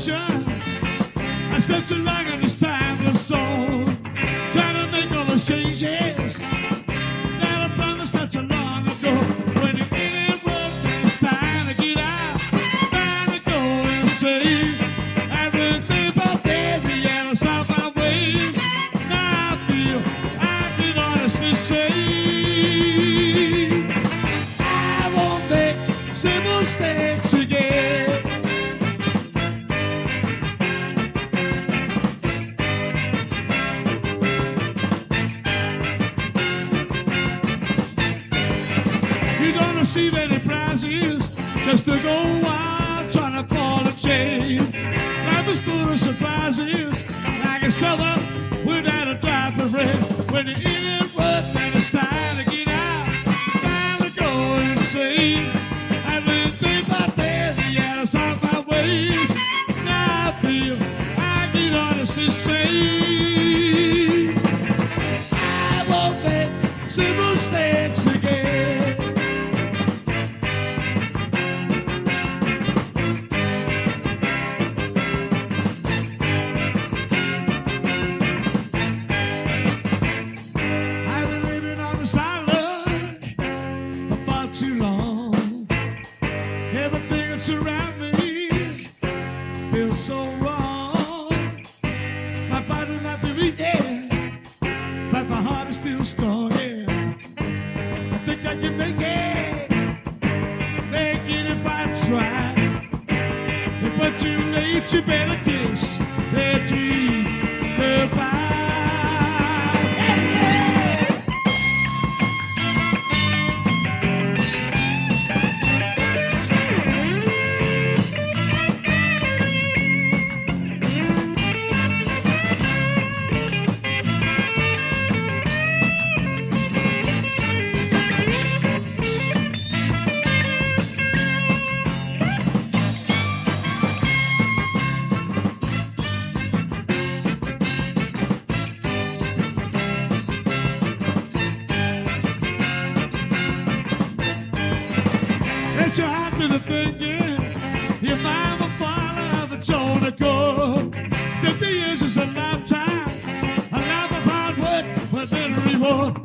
generation. I spent too long in this timeless soul, trying to make all those changes. Now I promised not so long ago. When you get it work, then it's time to get out. Time to go and say everything but baby, and I stop my ways. Now I feel I can honestly say I won't make simple mistakes again. You don't receive any prizes just to go out trying to pull a chain. Life is full of surprises, like a summer without a drop of rain. When you eat it work, then it's time to get out. Time to go and say everything but baby, and I start my ways. Now I feel I can honestly say I won't make simple mistakes again. I've been living on the silent for far too long. Everything that's around me feels so wrong. My body might be weak, yeah, but my heart is still strong, yeah. I think I can make it if I try. But too late, you better kiss their dream goodbye. Let your heart do the thinking. Your mind will follow of its own accord. 50 years is a lifetime, a life of hard work with little reward.